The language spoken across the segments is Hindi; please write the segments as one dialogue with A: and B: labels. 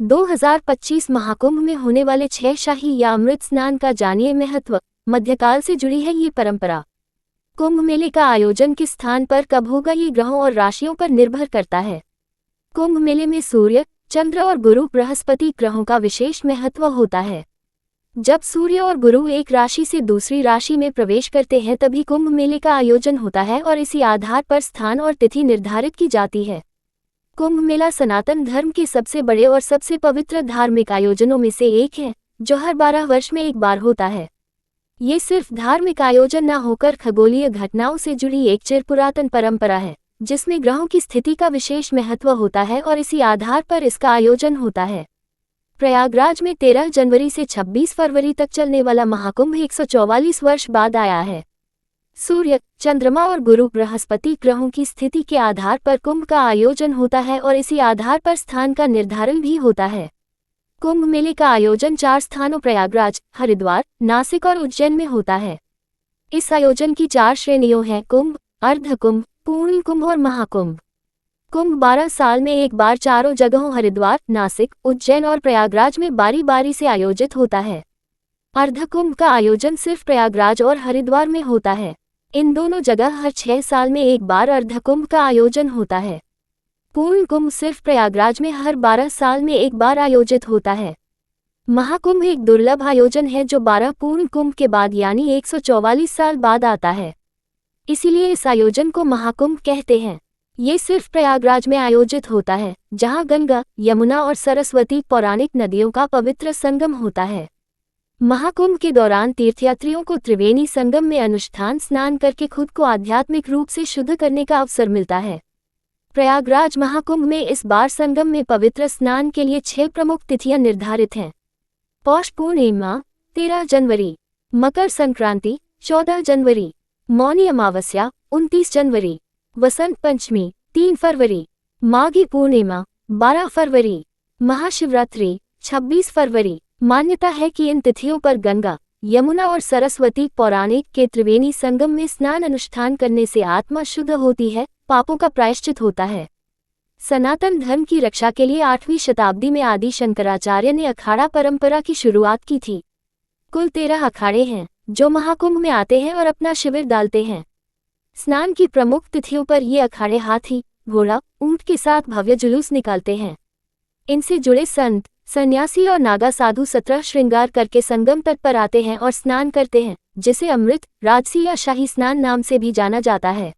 A: 2025 महाकुंभ में होने वाले 6 शाही या अमृत स्नान का जानिए महत्व। मध्यकाल से जुड़ी है ये परंपरा। कुंभ मेले का आयोजन किस स्थान पर कब होगा ये ग्रहों और राशियों पर निर्भर करता है। कुंभ मेले में सूर्य, चंद्र और गुरु बृहस्पति ग्रहों का विशेष महत्व होता है। जब सूर्य और गुरु एक राशि से दूसरी राशि में प्रवेश करते हैं तभी कुंभ मेले का आयोजन होता है और इसी आधार पर स्थान और तिथि निर्धारित की जाती है। कुंभ मेला सनातन धर्म के सबसे बड़े और सबसे पवित्र धार्मिक आयोजनों में से एक है, जो हर 12 वर्ष में एक बार होता है। ये सिर्फ धार्मिक आयोजन न होकर खगोलीय घटनाओं से जुड़ी एक चिरपुरातन परंपरा है, जिसमें ग्रहों की स्थिति का विशेष महत्व होता है और इसी आधार पर इसका आयोजन होता है। प्रयागराज में 13 जनवरी से 26 फरवरी तक चलने वाला महाकुंभ 144 वर्ष बाद आया है। सूर्य, चंद्रमा और गुरु बृहस्पति ग्रहों की स्थिति के आधार पर कुंभ का आयोजन होता है और इसी आधार पर स्थान का निर्धारण भी होता है। कुंभ मेले का आयोजन 4 स्थानों प्रयागराज, हरिद्वार, नासिक और उज्जैन में होता है। इस आयोजन की 4 श्रेणियों हैं कुंभ, अर्धकुंभ, पूर्ण कुंभ और महाकुंभ। कुंभ 12 साल में एक बार चारों जगहों हरिद्वार, नासिक, उज्जैन और प्रयागराज में बारी बारी से आयोजित होता है। अर्धकुंभ का आयोजन सिर्फ प्रयागराज और हरिद्वार में होता है। इन दोनों जगह हर 6 साल में एक बार अर्धकुंभ का आयोजन होता है। पूर्ण कुंभ सिर्फ प्रयागराज में हर 12 साल में एक बार आयोजित होता है। महाकुंभ एक दुर्लभ आयोजन है जो 12 पूर्ण कुंभ के बाद यानी 144 साल बाद आता है। इसीलिए इस आयोजन को महाकुंभ कहते हैं। ये सिर्फ प्रयागराज में आयोजित होता है, जहां गंगा, यमुना और सरस्वती पौराणिक नदियों का पवित्र संगम होता है। महाकुंभ के दौरान तीर्थयात्रियों को त्रिवेणी संगम में अनुष्ठान स्नान करके खुद को आध्यात्मिक रूप से शुद्ध करने का अवसर मिलता है। प्रयागराज महाकुंभ में इस बार संगम में पवित्र स्नान के लिए 6 प्रमुख तिथियां निर्धारित हैं। पौष पूर्णिमा 13 जनवरी, मकर संक्रांति 14 जनवरी, मौनी अमावस्या 29 जनवरी, वसंत पंचमी 3 फरवरी, माघी पूर्णिमा 12 फरवरी, महाशिवरात्रि 26 फरवरी। मान्यता है कि इन तिथियों पर गंगा, यमुना और सरस्वती पौराणिक के त्रिवेणी संगम में स्नान अनुष्ठान करने से आत्मा शुद्ध होती है, पापों का प्रायश्चित होता है। सनातन धर्म की रक्षा के लिए 8वीं शताब्दी में आदि शंकराचार्य ने अखाड़ा परंपरा की शुरुआत की थी। कुल 13 अखाड़े हैं जो महाकुंभ में आते हैं और अपना शिविर डालते हैं। स्नान की प्रमुख तिथियों पर ये अखाड़े हाथी, घोड़ा, ऊंट के साथ भव्य जुलूस निकालते हैं। इनसे जुड़े संत, सन्यासी और नागा साधु 17 श्रृंगार करके संगम तट पर आते हैं और स्नान करते हैं, जिसे अमृत, राजसी या शाही स्नान नाम से भी जाना जाता है।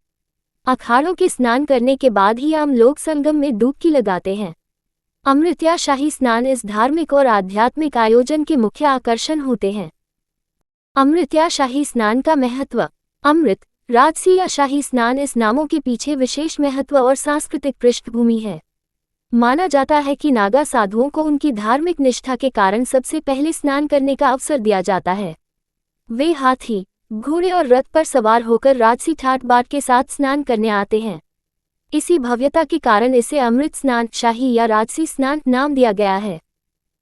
A: अखाड़ों के स्नान करने के बाद ही आम लोग संगम में डुबकी लगाते हैं। अमृत या शाही स्नान इस धार्मिक और आध्यात्मिक आयोजन के मुख्य आकर्षण होते हैं। अमृत या शाही स्नान का महत्व। अमृत, राजसी या शाही स्नान इस नामों के पीछे विशेष महत्व और सांस्कृतिक पृष्ठभूमि है। माना जाता है कि नागा साधुओं को उनकी धार्मिक निष्ठा के कारण सबसे पहले स्नान करने का अवसर दिया जाता है। वे हाथी, घोड़े और रथ पर सवार होकर राजसी ठाट बाट के साथ स्नान करने आते हैं। इसी भव्यता के कारण इसे अमृत स्नान, शाही या राजसी स्नान नाम दिया गया है।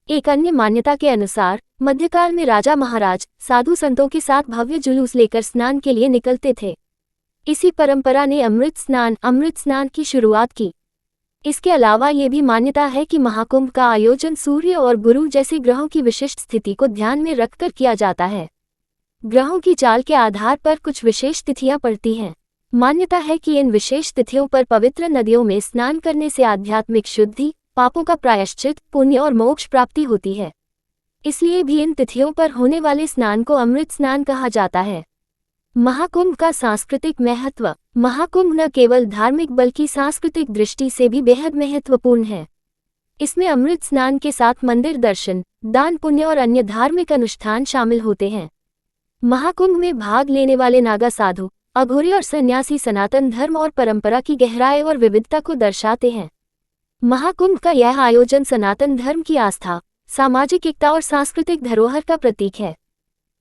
A: एक अन्य मान्यता के अनुसार मध्यकाल में राजा महाराज साधु संतों के साथ भव्य जुलूस लेकर स्नान के लिए निकलते थे। इसी परंपरा ने अमृत स्नान की शुरुआत की। इसके अलावा ये भी मान्यता है कि महाकुंभ का आयोजन सूर्य और गुरु जैसे ग्रहों की विशिष्ट स्थिति को ध्यान में रखकर किया जाता है। ग्रहों की चाल के आधार पर कुछ विशेष तिथियां पड़ती हैं। मान्यता है कि इन विशेष तिथियों पर पवित्र नदियों में स्नान करने से आध्यात्मिक शुद्धि, पापों का प्रायश्चित, पुण्य और मोक्ष प्राप्ति होती है। इसलिए भी इन तिथियों पर होने वाले स्नान को अमृत स्नान कहा जाता है। महाकुंभ का सांस्कृतिक महत्व। महाकुंभ न केवल धार्मिक बल्कि सांस्कृतिक दृष्टि से भी बेहद महत्वपूर्ण है। इसमें अमृत स्नान के साथ मंदिर दर्शन, दान पुण्य और अन्य धार्मिक अनुष्ठान शामिल होते हैं। महाकुंभ में भाग लेने वाले नागा साधु, अघोरी और सन्यासी सनातन धर्म और परंपरा की गहराई और विविधता को दर्शाते हैं। महाकुंभ का यह आयोजन सनातन धर्म की आस्था, सामाजिक एकता और सांस्कृतिक धरोहर का प्रतीक है।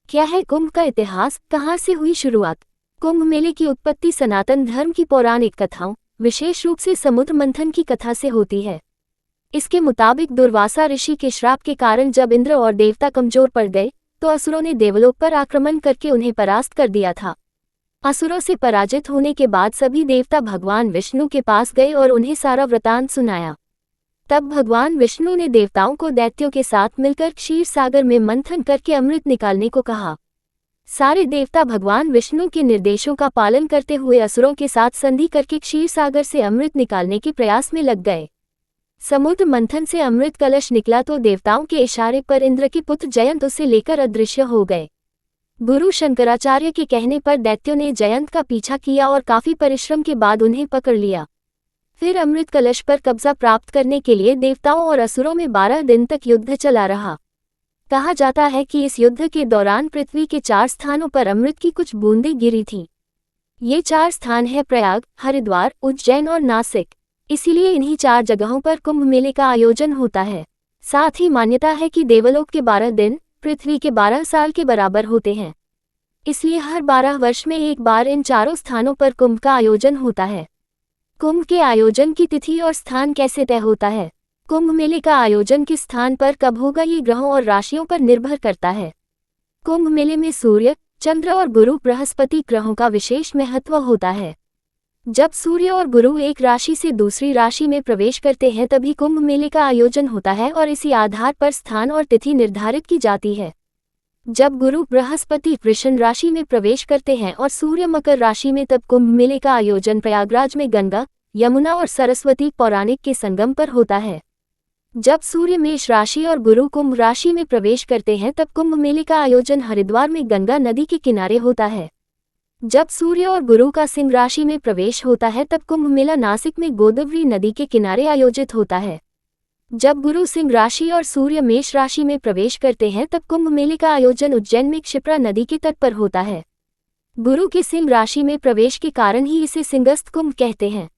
A: क्या है कुंभ का इतिहास, कहाँ से हुई शुरुआत। कुंभ मेले की उत्पत्ति सनातन धर्म की पौराणिक कथाओं, विशेष रूप से समुद्र मंथन की कथा से होती है। इसके मुताबिक दुर्वासा ऋषि के श्राप के कारण जब इंद्र और देवता कमजोर पड़ गए तो असुरों ने देवलोक पर आक्रमण करके उन्हें परास्त कर दिया था। असुरों से पराजित होने के बाद सभी देवता भगवान विष्णु के पास गए और उन्हें सारा वृतांत सुनाया। तब भगवान विष्णु ने देवताओं को दैत्यों के साथ मिलकर क्षीर सागर में मंथन करके अमृत निकालने को कहा। सारे देवता भगवान विष्णु के निर्देशों का पालन करते हुए असुरों के साथ संधि करके क्षीर सागर से अमृत निकालने के प्रयास में लग गए। समुद्र मंथन से अमृत कलश निकला तो देवताओं के इशारे पर इंद्र के पुत्र जयंत उसे लेकर अदृश्य हो गए। गुरु शंकराचार्य के कहने पर दैत्यों ने जयंत का पीछा किया और काफी परिश्रम के बाद उन्हें पकड़ लिया। फिर अमृत कलश पर कब्जा प्राप्त करने के लिए देवताओं और असुरों में 12 दिन तक युद्ध चला रहा। कहा जाता है कि इस युद्ध के दौरान पृथ्वी के 4 स्थानों पर अमृत की कुछ बूंदें गिरी थीं। ये 4 स्थान हैं प्रयाग, हरिद्वार, उज्जैन और नासिक। इसीलिए इन्हीं 4 जगहों पर कुंभ मेले का आयोजन होता है। साथ ही मान्यता है कि देवलोक के 12 दिन पृथ्वी के 12 साल के बराबर होते हैं। इसलिए हर 12 वर्ष में एक बार इन चारों स्थानों पर कुंभ का आयोजन होता है। कुंभ के आयोजन की तिथि और स्थान कैसे तय होता है? कुंभ मेले का आयोजन किस स्थान पर कब होगा ये ग्रहों और राशियों पर निर्भर करता है। कुंभ मेले में सूर्य, चंद्र और गुरु बृहस्पति ग्रहों का विशेष महत्व होता है। जब सूर्य और गुरु एक राशि से दूसरी राशि में प्रवेश करते हैं तभी कुंभ मेले का आयोजन होता है और इसी आधार पर स्थान और तिथि निर्धारित की जाती है। जब गुरु बृहस्पति वृषण राशि में प्रवेश करते हैं और सूर्य मकर राशि में तब कुंभ मेले का आयोजन प्रयागराज में गंगा, यमुना और सरस्वती पौराणिक के संगम पर होता है। जब सूर्य मेष राशि और गुरु कुंभ राशि में प्रवेश करते हैं तब कुंभ मेले का आयोजन हरिद्वार में गंगा नदी के किनारे होता है। जब सूर्य और गुरु का सिंह राशि में प्रवेश होता है तब कुंभ मेला नासिक में गोदावरी नदी के किनारे आयोजित होता है। जब गुरु सिंह राशि और सूर्य मेष राशि में प्रवेश करते हैं तब कुंभ मेले का आयोजन उज्जैन में क्षिप्रा नदी के तट पर होता है। गुरु के सिंह राशि में प्रवेश के कारण ही इसे सिंहस्थ कुंभ कहते हैं।